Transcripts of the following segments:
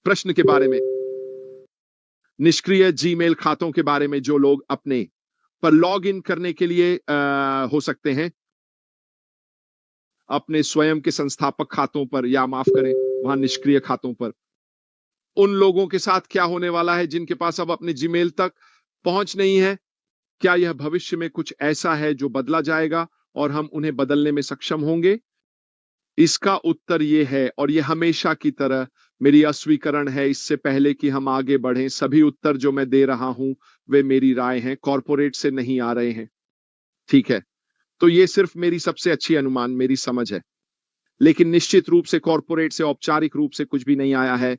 प्रश्न के बारे में, निष्क्रिय जीमेल खातों के बारे में जो लोग अपने पर लॉग इन करने के लिए हो सकते हैं अपने स्वयं के संस्थापक खातों पर, या माफ करें वहां निष्क्रिय खातों पर, उन लोगों के साथ क्या होने वाला है जिनके पास अब अपने जीमेल तक पहुंच नहीं है? क्या यह भविष्य में कुछ ऐसा है जो बदला जाएगा और हम उन्हें बदलने में सक्षम होंगे? इसका उत्तर यह है, और यह हमेशा की तरह मेरी अस्वीकरण है इससे पहले कि हम आगे बढ़ें, सभी उत्तर जो मैं दे रहा हूं वे मेरी राय हैं, कॉरपोरेट से नहीं आ रहे हैं। ठीक है, तो ये सिर्फ मेरी सबसे अच्छी अनुमान, मेरी समझ है, लेकिन निश्चित रूप से कॉरपोरेट से औपचारिक रूप से कुछ भी नहीं आया है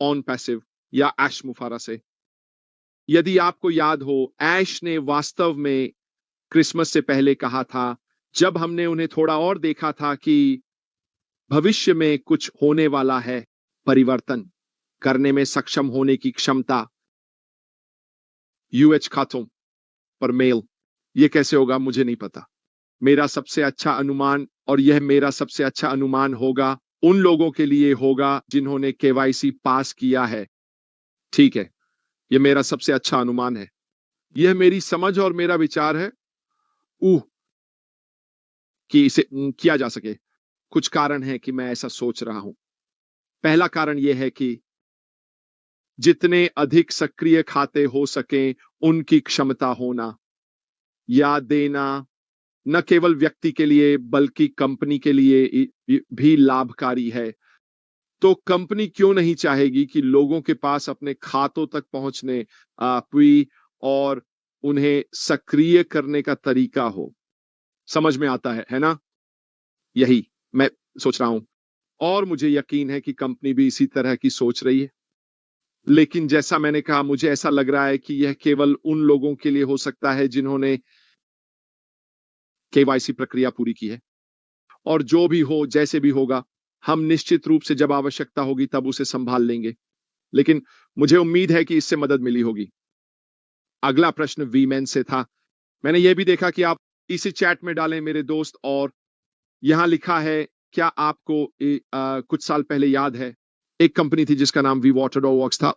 ऑन पैसिव या ऐश मुफारा से। यदि आपको याद हो, ऐश ने वास्तव में क्रिसमस से पहले कहा था, जब हमने उन्हें थोड़ा और देखा था कि भविष्य में कुछ होने वाला है, परिवर्तन करने में सक्षम होने की क्षमता यूएच खातों पर मेल। यह कैसे होगा मुझे नहीं पता, मेरा सबसे अच्छा अनुमान, और यह मेरा सबसे अच्छा अनुमान होगा उन लोगों के लिए होगा जिन्होंने केवाईसी पास किया है। ठीक है, यह मेरा सबसे अच्छा अनुमान है, यह मेरी समझ और मेरा विचार है कि इसे किया जा सके। कुछ कारण है कि मैं ऐसा सोच रहा हूं। पहला कारण यह है कि जितने अधिक सक्रिय खाते हो सकें उनकी क्षमता होना या देना न केवल व्यक्ति के लिए बल्कि कंपनी के लिए भी लाभकारी है। तो कंपनी क्यों नहीं चाहेगी कि लोगों के पास अपने खातों तक पहुंचने और उन्हें सक्रिय करने का तरीका हो? समझ में आता है ना? यही मैं सोच रहा हूं, और मुझे यकीन है कि कंपनी भी इसी तरह की सोच रही है। लेकिन जैसा मैंने कहा, मुझे ऐसा लग रहा है कि यह केवल उन लोगों के लिए हो सकता है जिन्होंने केवाईसी प्रक्रिया पूरी की है। और जो भी हो, जैसे भी होगा, हम निश्चित रूप से जब आवश्यकता होगी तब उसे संभाल लेंगे। लेकिन मुझे उम्मीद है कि इससे मदद मिली होगी। अगला प्रश्न वीमेन से था। मैंने यह भी देखा कि आप इसी चैट में डालें मेरे दोस्त, और यहां लिखा है, क्या आपको कुछ साल पहले याद है एक कंपनी थी जिसका नाम वी वाटर वर्क्स था?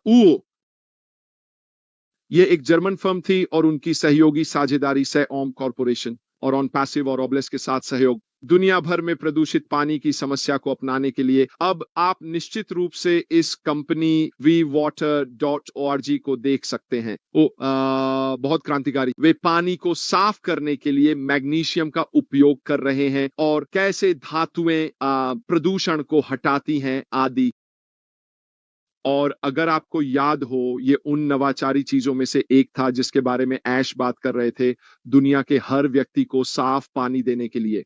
ये एक जर्मन फर्म थी और उनकी सहयोगी साझेदारी से ओम कॉर्पोरेशन और ऑन पैसिव और ओब्लेस के साथ सहयोग दुनिया भर में प्रदूषित पानी की समस्या को अपनाने के लिए। अब आप निश्चित रूप से इस कंपनी vwater.org को देख सकते हैं। बहुत क्रांतिकारी। वे पानी को साफ करने के लिए मैग्नीशियम का उपयोग कर रहे हैं और कैसे धातुएं प्रदूषण को हटाती हैं आदि। और अगर आपको याद हो, ये उन नवाचारी चीजों में से एक था जिसके बारे में ऐश बात कर रहे थे, दुनिया के हर व्यक्ति को साफ पानी देने के लिए।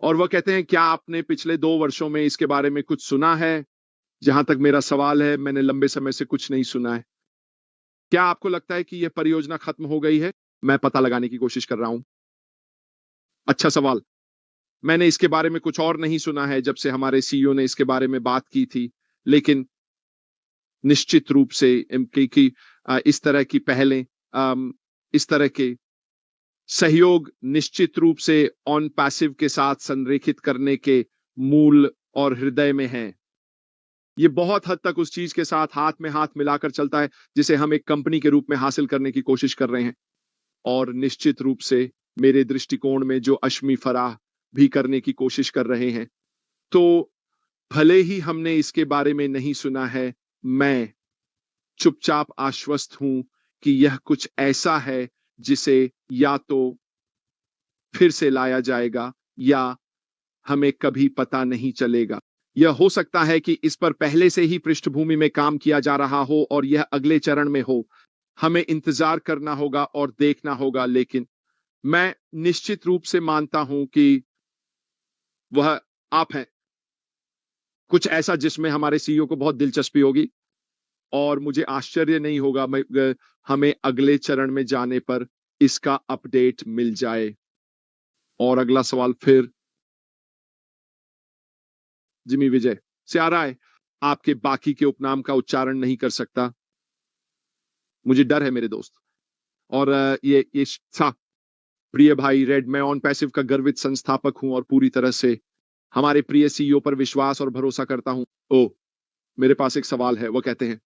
और वह कहते हैं, क्या आपने पिछले 2 वर्षों में इसके बारे में कुछ सुना है? जहां तक मेरा सवाल है, मैंने लंबे समय से कुछ नहीं सुना है। क्या आपको लगता है कि यह परियोजना खत्म हो गई है? मैं पता लगाने की कोशिश कर रहा हूं। अच्छा सवाल। मैंने इसके बारे में कुछ और नहीं सुना है जब से हमारे सीईओ ने इसके बारे में बात की थी, लेकिन निश्चित रूप से कि इस तरह की पहलें, इस तरह के सहयोग निश्चित रूप से ऑन पैसिव के साथ संरेखित करने के मूल और हृदय में है। ये बहुत हद तक उस चीज के साथ हाथ में हाथ मिलाकर चलता है जिसे हम एक कंपनी के रूप में हासिल करने की कोशिश कर रहे हैं, और निश्चित रूप से मेरे दृष्टिकोण में जो अश्मी फराह भी करने की कोशिश कर रहे हैं। तो भले ही हमने इसके बारे में नहीं सुना है, मैं चुपचाप आश्वस्त हूं कि यह कुछ ऐसा है जिसे या तो फिर से लाया जाएगा या हमें कभी पता नहीं चलेगा। यह हो सकता है कि इस पर पहले से ही पृष्ठभूमि में काम किया जा रहा हो और यह अगले चरण में हो। हमें इंतजार करना होगा और देखना होगा, लेकिन मैं निश्चित रूप से मानता हूं कि वह आप हैं, कुछ ऐसा जिसमें हमारे सीईओ को बहुत दिलचस्पी होगी, और मुझे आश्चर्य नहीं होगा हमें अगले चरण में जाने पर इसका अपडेट मिल जाए। और अगला सवाल फिर जिमी विजय से आ रहा है। आपके बाकी के उपनाम का उच्चारण नहीं कर सकता, मुझे डर है मेरे दोस्त। और ये था प्रिय भाई रेड, मैं ऑन पैसिव का गर्वित संस्थापक हूं और पूरी तरह से हमारे प्रिय सीईओ पर विश्वास और भरोसा करता हूं। मेरे पास एक सवाल है। वो कहते हैं,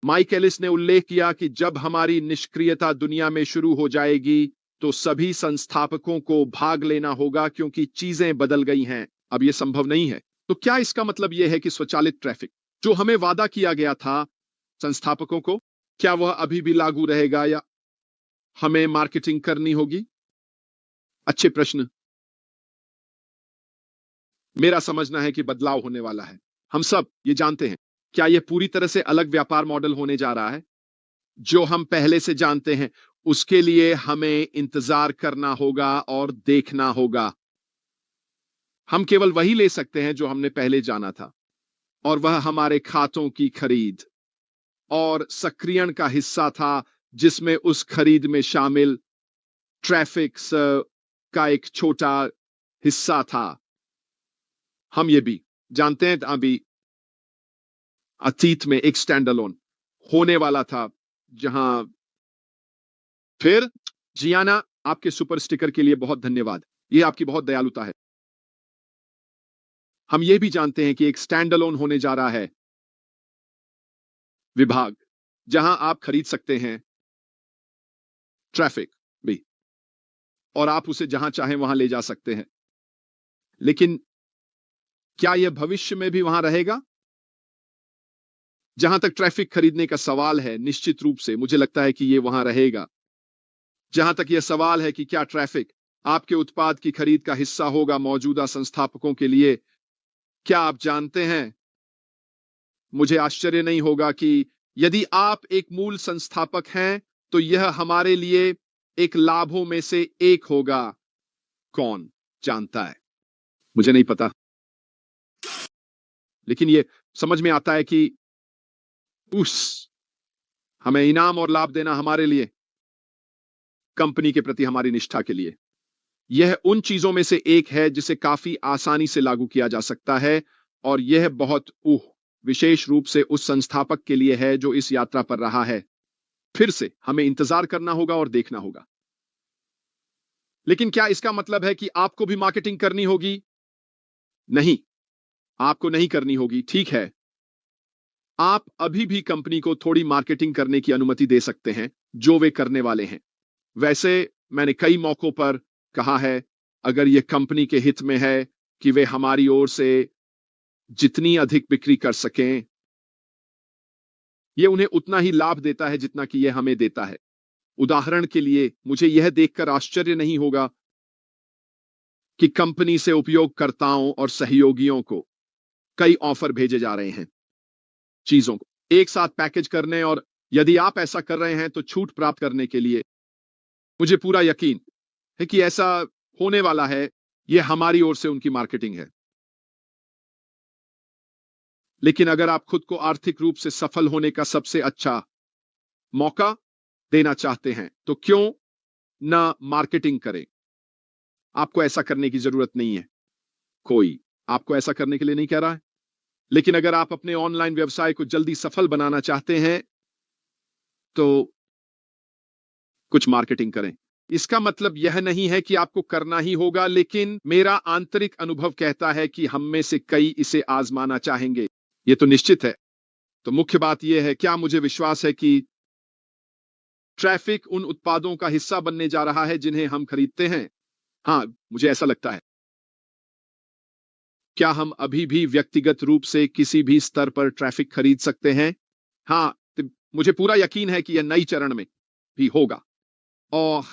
माइक एलिस ने उल्लेख किया कि जब हमारी निष्क्रियता दुनिया में शुरू हो जाएगी तो सभी संस्थापकों को भाग लेना होगा क्योंकि चीजें बदल गई हैं। अब यह संभव नहीं है। तो क्या इसका मतलब यह है कि स्वचालित ट्रैफिक जो हमें वादा किया गया था संस्थापकों को, क्या वह अभी भी लागू रहेगा या हमें मार्केटिंग करनी होगी? अच्छे प्रश्न। मेरा समझना है कि बदलाव होने वाला है। हम सब ये जानते हैं। क्या यह पूरी तरह से अलग व्यापार मॉडल होने जा रहा है? जो हम पहले से जानते हैं उसके लिए हमें इंतजार करना होगा और देखना होगा। हम केवल वही ले सकते हैं जो हमने पहले जाना था, और वह हमारे खातों की खरीद और सक्रियण का हिस्सा था, जिसमें उस खरीद में शामिल ट्रैफिक का एक छोटा हिस्सा था। हम ये भी जानते हैं अभी अतीत में एक स्टैंड अलोन होने वाला था, जहां फिर जियाना, आपके सुपर स्टिकर के लिए बहुत धन्यवाद। यह आपकी बहुत दयालुता है। हम यह भी जानते हैं कि एक स्टैंड अलोन होने जा रहा है विभाग, जहां आप खरीद सकते हैं ट्रैफिक भी, और आप उसे जहां चाहें वहां ले जा सकते हैं। लेकिन क्या यह भविष्य में भी वहां रहेगा? जहां तक ट्रैफिक खरीदने का सवाल है, निश्चित रूप से मुझे लगता है कि यह वहां रहेगा। जहां तक यह सवाल है कि क्या ट्रैफिक आपके उत्पाद की खरीद का हिस्सा होगा मौजूदा संस्थापकों के लिए, क्या आप जानते हैं, मुझे आश्चर्य नहीं होगा कि यदि आप एक मूल संस्थापक हैं तो यह हमारे लिए एक लाभों में से एक होगा। कौन जानता है? मुझे नहीं पता, लेकिन यह समझ में आता है कि उस हमें इनाम और लाभ देना हमारे लिए, कंपनी के प्रति हमारी निष्ठा के लिए, यह उन चीजों में से एक है जिसे काफी आसानी से लागू किया जा सकता है, और यह बहुत विशेष रूप से उस संस्थापक के लिए है जो इस यात्रा पर रहा है। फिर से हमें इंतजार करना होगा और देखना होगा। लेकिन क्या इसका मतलब है कि आपको भी मार्केटिंग करनी होगी? नहीं, आपको नहीं करनी होगी। ठीक है, आप अभी भी कंपनी को थोड़ी मार्केटिंग करने की अनुमति दे सकते हैं, जो वे करने वाले हैं। वैसे मैंने कई मौकों पर कहा है, अगर यह कंपनी के हित में है कि वे हमारी ओर से जितनी अधिक बिक्री कर सकें, यह उन्हें उतना ही लाभ देता है जितना कि यह हमें देता है। उदाहरण के लिए, मुझे यह देखकर आश्चर्य नहीं होगा कि कंपनी से उपयोगकर्ताओं और सहयोगियों को कई ऑफर भेजे जा रहे हैं, चीजों को एक साथ पैकेज करने, और यदि आप ऐसा कर रहे हैं तो छूट प्राप्त करने के लिए। मुझे पूरा यकीन है कि ऐसा होने वाला है। यह हमारी ओर से उनकी मार्केटिंग है। लेकिन अगर आप खुद को आर्थिक रूप से सफल होने का सबसे अच्छा मौका देना चाहते हैं तो क्यों ना मार्केटिंग करें? आपको ऐसा करने की जरूरत नहीं है। कोई आपको ऐसा करने के लिए नहीं कह रहा है। लेकिन अगर आप अपने ऑनलाइन व्यवसाय को जल्दी सफल बनाना चाहते हैं तो कुछ मार्केटिंग करें। इसका मतलब यह नहीं है कि आपको करना ही होगा, लेकिन मेरा आंतरिक अनुभव कहता है कि हम में से कई इसे आजमाना चाहेंगे। यह तो निश्चित है। तो मुख्य बात यह है, क्या मुझे विश्वास है कि ट्रैफिक उन उत्पादों का हिस्सा बनने जा रहा है जिन्हें हम खरीदते हैं? हाँ, मुझे ऐसा लगता है। क्या हम अभी भी व्यक्तिगत रूप से किसी भी स्तर पर ट्रैफिक खरीद सकते हैं? हाँ, मुझे पूरा यकीन है कि यह नई चरण में भी होगा। और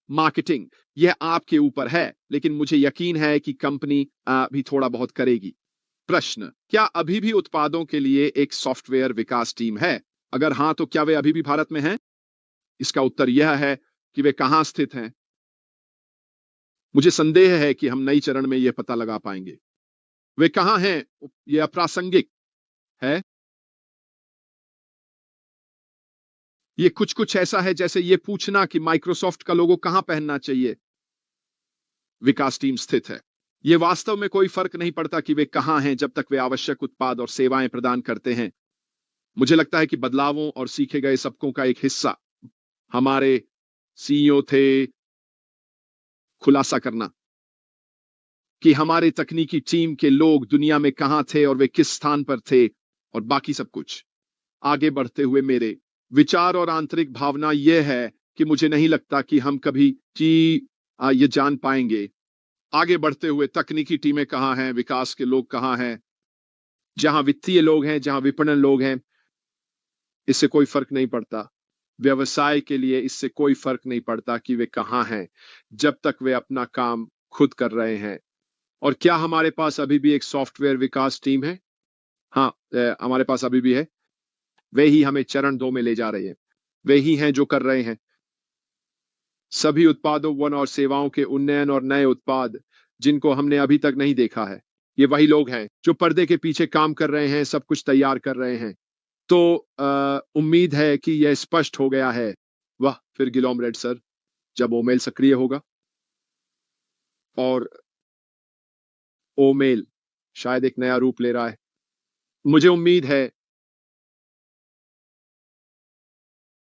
मार्केटिंग, यह आपके ऊपर है, लेकिन मुझे यकीन है कि कंपनी भी थोड़ा बहुत करेगी। प्रश्न, क्या अभी भी उत्पादों के लिए एक सॉफ्टवेयर विकास टीम है? अगर हां, तो क्या वे अभी भी भारत में हैं? इसका उत्तर यह है कि वे कहां स्थित हैं। मुझे संदेह है कि हम नई चरण में यह पता लगा पाएंगे। वे कहां हैं? यह अप्रासंगिक है। यह कुछ कुछ ऐसा है जैसे यह पूछना कि माइक्रोसॉफ्ट का लोगो कहां पहनना चाहिए। विकास टीम स्थित है। यह वास्तव में कोई फर्क नहीं पड़ता कि वे कहां हैं, जब तक वे आवश्यक उत्पाद और सेवाएं प्रदान करते हैं। मुझे लगता है कि बदलावों और सीखे गए सबकों का एक हिस्सा हमारे सीईओ थे खुलासा करना कि हमारे तकनीकी टीम के लोग दुनिया में कहां थे और वे किस स्थान पर थे और बाकी सब कुछ। आगे बढ़ते हुए मेरे विचार और आंतरिक भावना यह है कि मुझे नहीं लगता कि हम कभी ये जान पाएंगे। आगे बढ़ते हुए तकनीकी टीमें कहाँ हैं, विकास के लोग कहाँ हैं, जहां वित्तीय लोग हैं, जहां विपणन लोग हैं, इससे कोई फर्क नहीं पड़ता। व्यवसाय के लिए इससे कोई फर्क नहीं पड़ता कि वे कहाँ हैं, जब तक वे अपना काम खुद कर रहे हैं। और क्या हमारे पास अभी भी एक सॉफ्टवेयर विकास टीम है? हाँ, हमारे पास अभी भी है। वे ही हमें चरण 2 में ले जा रहे हैं। वे ही हैं जो कर रहे हैं सभी उत्पादों वन और सेवाओं के उन्नयन और नए उत्पाद जिनको हमने अभी तक नहीं देखा है। ये वही लोग हैं जो पर्दे के पीछे काम कर रहे हैं, सब कुछ तैयार कर रहे हैं। तो उम्मीद है कि यह स्पष्ट हो गया है। वाह, फिर गिलोम रेड सर, जब ओमेल सक्रिय होगा और ओमेल शायद एक नया रूप ले रहा है। मुझे उम्मीद है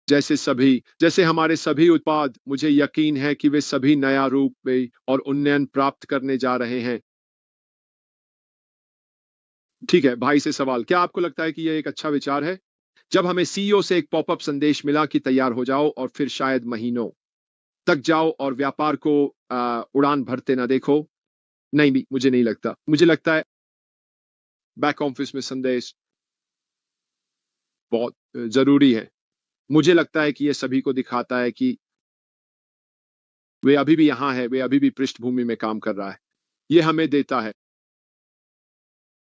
जैसे हमारे सभी उत्पाद, मुझे यकीन है कि वे सभी नया रूप में और उन्नयन प्राप्त करने जा रहे हैं। ठीक है, भाई से सवाल, क्या आपको लगता है कि यह एक अच्छा विचार है? जब हमें सीईओ से एक पॉपअप संदेश मिला कि तैयार हो जाओ और फिर शायद महीनों तक जाओ और व्यापार को उड़ान भरते ना देखो। नहीं भी, मुझे नहीं लगता। मुझे लगता है बैक ऑफिस में संदेश बहुत जरूरी है। मुझे लगता है कि यह सभी को दिखाता है कि वे अभी भी यहाँ है, वे अभी भी पृष्ठभूमि में काम कर रहा है। यह हमें देता है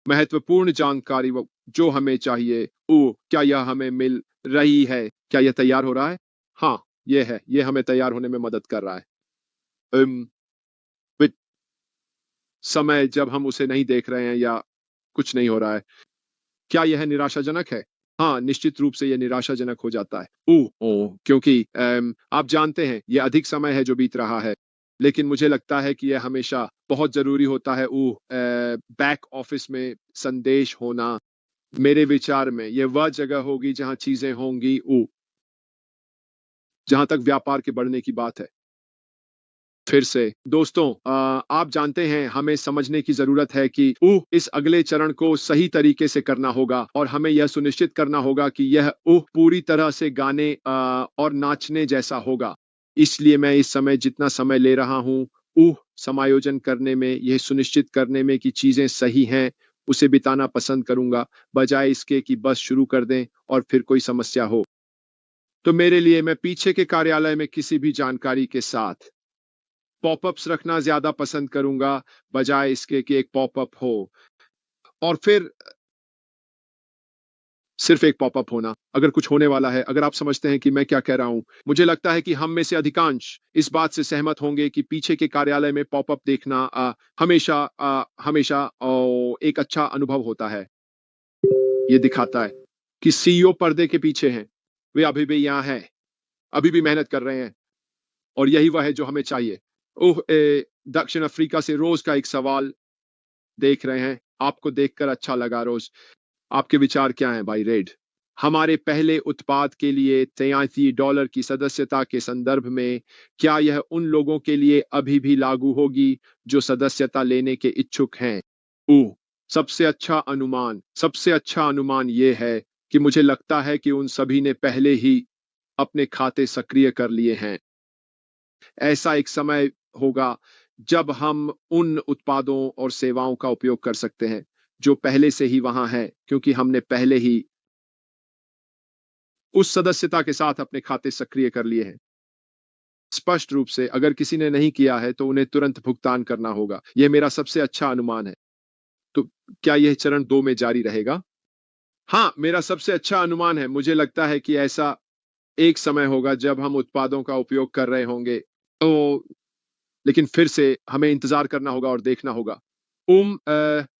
महत्वपूर्ण जानकारी वो जो हमें चाहिए। ओ, क्या यह हमें मिल रही है? क्या यह तैयार हो रहा है? हाँ, यह है। यह हमें तैयार होने में मदद कर रहा है। अम, विद समय जब हम उसे नहीं देख रहे हैं या कुछ नहीं हो रहा है, क्या यह निराशाजनक है? हाँ, निश्चित रूप से यह निराशाजनक हो जाता है। ओह! ओह! क्योंकि आप जानते हैं, यह अधिक समय है जो बीत रहा है। लेकिन मुझे लगता है कि यह हमेशा बहुत ज़रूरी होता है। बैक ऑफ़िस में संदेश होना, मेरे विचार में यह वह जगह होगी जहाँ चीज़ें होंगी जहाँ तक व्यापार के बढ़ने की बात है। फिर से दोस्तों, आप जानते हैं हमें समझने की जरूरत है कि इस अगले चरण को सही तरीके से करना होगा और हमें यह सुनिश्चित करना होगा कि यह पूरी तरह से गाने और नाचने जैसा होगा। इसलिए मैं इस समय जितना समय ले रहा हूँ समायोजन करने में, यह सुनिश्चित करने में कि चीजें सही हैं, उसे बिताना पसंद करूंगा, बजाय इसके कि बस शुरू कर दें और फिर कोई समस्या हो। तो मेरे लिए मैं पीछे के कार्यालय में किसी भी जानकारी के साथ पॉपअप्स रखना ज्यादा पसंद करूंगा, बजाय इसके कि एक पॉपअप हो और फिर सिर्फ एक पॉपअप होना। अगर कुछ होने वाला है, अगर आप समझते हैं कि मैं क्या कह रहा हूं, मुझे लगता है कि हम में से अधिकांश इस बात से सहमत होंगे कि पीछे के कार्यालय में पॉपअप देखना हमेशा एक अच्छा अनुभव होता है। ये दिखाता है कि सीईओ पर्दे के पीछे हैं, वे अभी भी यहाँ हैं, अभी भी मेहनत कर रहे हैं और यही वह है जो हमें चाहिए। दक्षिण अफ्रीका से रोज का एक सवाल देख रहे हैं। आपको देखकर अच्छा लगा रोज। आपके विचार क्या हैं भाई रेड? हमारे पहले उत्पाद के लिए $83 की सदस्यता के संदर्भ में क्या यह उन लोगों के लिए अभी भी लागू होगी जो सदस्यता लेने के इच्छुक हैं? ओह, सबसे अच्छा अनुमान यह है कि मुझे लगता है कि उन सभी ने पहले ही अपने खाते सक्रिय कर लिए हैं। ऐसा एक समय होगा जब हम उन उत्पादों और सेवाओं का उपयोग कर सकते हैं जो पहले से ही वहां है, क्योंकि हमने पहले ही उस सदस्यता के साथ अपने खाते सक्रिय कर लिए हैं। स्पष्ट रूप से अगर किसी ने नहीं किया है तो उन्हें तुरंत भुगतान करना होगा। यह मेरा सबसे अच्छा अनुमान है। तो क्या यह चरण 2 में जारी रहेगा? हाँ, मेरा सबसे अच्छा अनुमान है। मुझे लगता है कि ऐसा एक समय होगा जब हम उत्पादों का उपयोग कर रहे होंगे। तो लेकिन फिर से हमें इंतजार करना होगा और देखना होगा।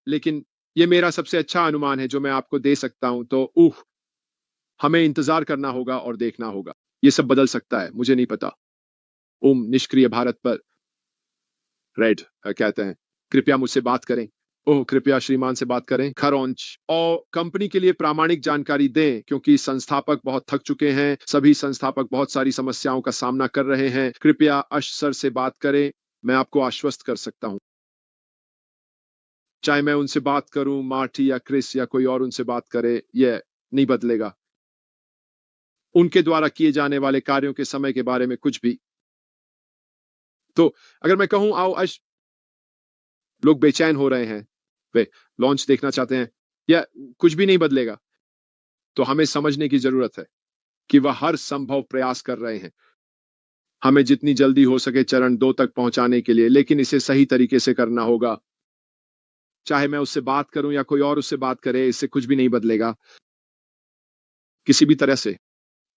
लेकिन ये मेरा सबसे अच्छा अनुमान है जो मैं आपको दे सकता हूं। तो हमें इंतजार करना होगा और देखना होगा। ये सब बदल सकता है, मुझे नहीं पता। निष्क्रिय भारत पर रेड कहते हैं, कृपया मुझसे बात करें। कृपया श्रीमान से बात करें खरौंच और कंपनी के लिए प्रामाणिक जानकारी दें, क्योंकि संस्थापक बहुत थक चुके हैं। सभी संस्थापक बहुत सारी समस्याओं का सामना कर रहे हैं। कृपया अश सर से बात करें, मैं आपको आश्वस्त कर सकता हूं। चाहे मैं उनसे बात करूं, मार्टी या क्रिस या कोई और उनसे बात करे, यह नहीं बदलेगा। उनके द्वारा किए जाने वाले कार्यों के समय के बारे में कुछ भी। तो अगर मैं कहूं आओ आज लोग बेचैन हो रहे हैं, वे लॉन्च देखना चाहते हैं, या कुछ भी नहीं बदलेगा, तो हमें समझने की जरूरत है कि वह हर संभव प्रयास कर रहे हैं हमें जितनी जल्दी हो सके चरण 2 तक पहुंचाने के लिए, लेकिन इसे सही तरीके से करना होगा। चाहे मैं उससे बात करूं या कोई और उससे बात करे, इससे कुछ भी नहीं बदलेगा किसी भी तरह से।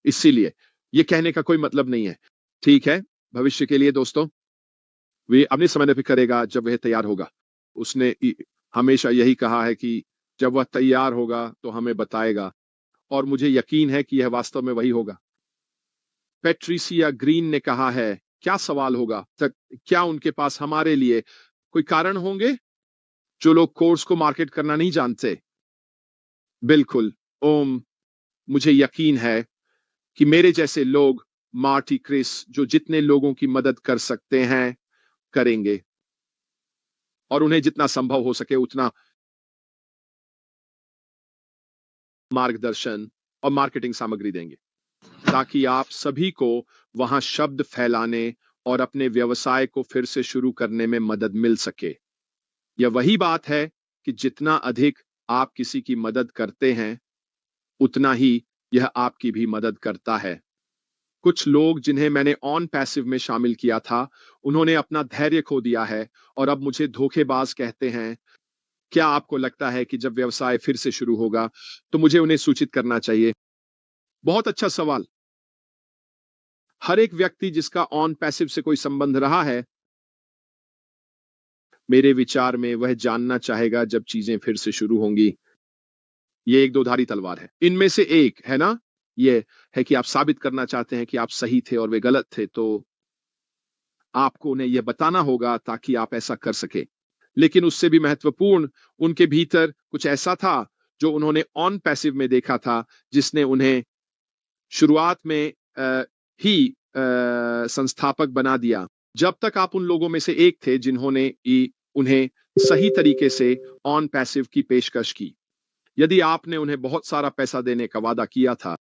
इसीलिए ये कहने का कोई मतलब नहीं है। ठीक है, भविष्य के लिए दोस्तों, वे अपने समय पे करेगा जब वह तैयार होगा। उसने हमेशा यही कहा है कि जब वह तैयार होगा तो हमें बताएगा, और मुझे यकीन है कि यह वास्तव में वही होगा। पैट्रिसिया ग्रीन ने कहा है, क्या सवाल होगा तक, क्या उनके पास हमारे लिए कोई कारण होंगे जो लोग कोर्स को मार्केट करना नहीं जानते? बिल्कुल। ओम, मुझे यकीन है कि मेरे जैसे लोग, मार्टी, क्रिस, जो जितने लोगों की मदद कर सकते हैं करेंगे, और उन्हें जितना संभव हो सके उतना मार्गदर्शन और मार्केटिंग सामग्री देंगे, ताकि आप सभी को वहां शब्द फैलाने और अपने व्यवसाय को फिर से शुरू करने में मदद मिल सके। यह वही बात है कि जितना अधिक आप किसी की मदद करते हैं, उतना ही यह आपकी भी मदद करता है। कुछ लोग जिन्हें मैंने ऑन पैसिव में शामिल किया था, उन्होंने अपना धैर्य खो दिया है और अब मुझे धोखेबाज कहते हैं। क्या आपको लगता है कि जब व्यवसाय फिर से शुरू होगा, तो मुझे उन्हें सूचित करना चाहिए? बहुत अच्छा सवाल। हर एक व्यक्ति जिसका ऑन पैसिव से कोई संबंध रहा है, मेरे विचार में वह जानना चाहेगा जब चीजें फिर से शुरू होंगी। ये एक दोधारी तलवार है। इनमें से एक है ना, ये है कि आप साबित करना चाहते हैं कि आप सही थे और वे गलत थे, तो आपको उन्हें यह बताना होगा ताकि आप ऐसा कर सके। लेकिन उससे भी महत्वपूर्ण, उनके भीतर कुछ ऐसा था जो उन्होंने ऑन पैसिव में देखा था, जिसने उन्हें शुरुआत में ही संस्थापक बना दिया। जब तक आप उन लोगों में से एक थे जिन्होंने उन्हें सही तरीके से ऑन पैसिव की पेशकश की। यदि आपने उन्हें बहुत सारा पैसा देने का वादा किया था,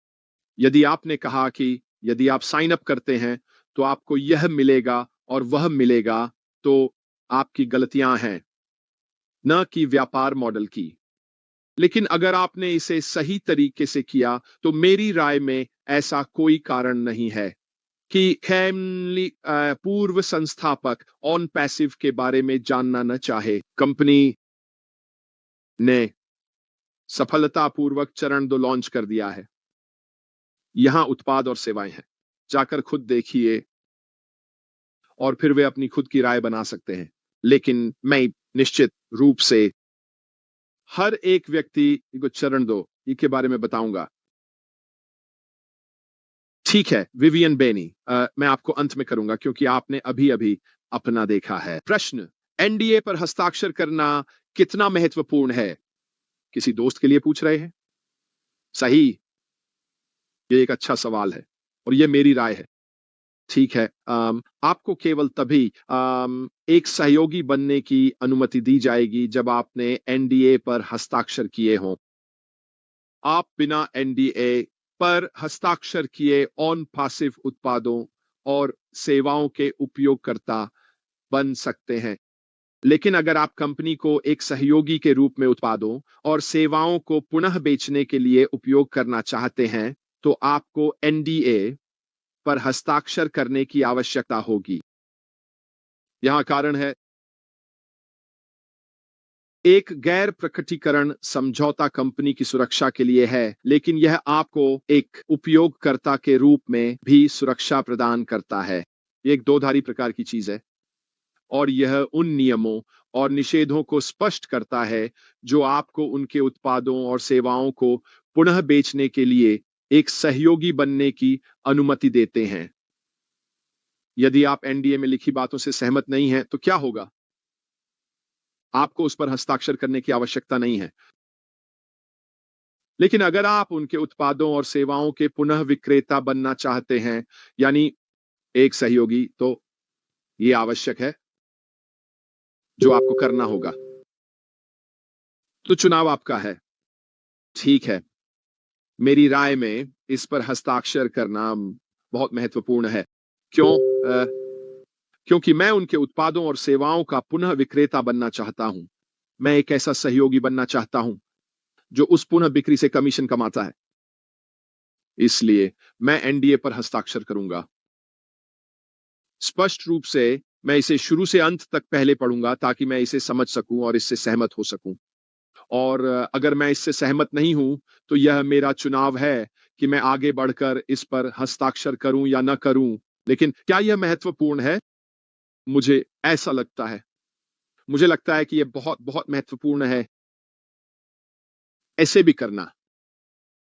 यदि आपने कहा कि यदि आप साइन अप करते हैं तो आपको यह मिलेगा और वह मिलेगा, तो आपकी गलतियां हैं, न कि व्यापार मॉडल की। लेकिन अगर आपने इसे सही तरीके से किया, तो मेरी राय में ऐसा कोई कारण नहीं है कि खैमली पूर्व संस्थापक ऑन पैसिव के बारे में जानना न चाहे। कंपनी ने सफलतापूर्वक चरण 2 लॉन्च कर दिया है। यहां उत्पाद और सेवाएं हैं। जाकर खुद देखिए और फिर वे अपनी खुद की राय बना सकते हैं। लेकिन मैं निश्चित रूप से हर एक व्यक्ति को चरण 2 के बारे में बताऊंगा। ठीक है, विवियन बेनी, मैं आपको अंत में करूंगा क्योंकि आपने अभी-अभी अपना देखा है। प्रश्न, एनडीए पर हस्ताक्षर करना कितना महत्वपूर्ण है? किसी दोस्त के लिए पूछ रहे हैं? सही, ये एक अच्छा सवाल है और ये मेरी राय है। ठीक है, आपको केवल तभी एक सहयोगी बनने की अनुमति दी जाएगी जब आपने एनडीए पर हस्ताक्षर किए हों। आप बिना एनडीए पर हस्ताक्षर किए ऑन पैसिव उत्पादों और सेवाओं के उपयोगकर्ता बन सकते हैं। लेकिन अगर आप कंपनी को एक सहयोगी के रूप में उत्पादों और सेवाओं को पुनः बेचने के लिए उपयोग करना चाहते हैं, तो आपको एनडीए पर हस्ताक्षर करने की आवश्यकता होगी। यहां कारण है, एक गैर प्रकटीकरण समझौता कंपनी की सुरक्षा के लिए है, लेकिन यह आपको एक उपयोगकर्ता के रूप में भी सुरक्षा प्रदान करता है। ये एक दोधारी प्रकार की चीज है और यह उन नियमों और निषेधों को स्पष्ट करता है जो आपको उनके उत्पादों और सेवाओं को पुनः बेचने के लिए एक सहयोगी बनने की अनुमति देते हैं। यदि आप एनडीए में लिखी बातों से सहमत नहीं हैं, तो क्या होगा? आपको उस पर हस्ताक्षर करने की आवश्यकता नहीं है। लेकिन अगर आप उनके उत्पादों और सेवाओं के पुनः विक्रेता बनना चाहते हैं, यानी एक सहयोगी, तो ये आवश्यक है जो आपको करना होगा। तो चुनाव आपका है। ठीक है, मेरी राय में इस पर हस्ताक्षर करना बहुत महत्वपूर्ण है। क्यों? क्योंकि मैं उनके उत्पादों और सेवाओं का पुनः विक्रेता बनना चाहता हूं। मैं एक ऐसा सहयोगी बनना चाहता हूं जो उस पुनः बिक्री से कमीशन कमाता है। इसलिए मैं एनडीए पर हस्ताक्षर करूंगा। स्पष्ट रूप से मैं इसे शुरू से अंत तक पहले पढ़ूंगा ताकि मैं इसे समझ सकूं और इससे सहमत हो सकूं। और अगर मैं इससे सहमत नहीं हूं, तो यह मेरा चुनाव है कि मैं आगे बढ़कर इस पर हस्ताक्षर करूं या न करूं। लेकिन क्या यह महत्वपूर्ण है? मुझे ऐसा लगता है। मुझे लगता है कि यह बहुत बहुत महत्वपूर्ण है ऐसे भी करना।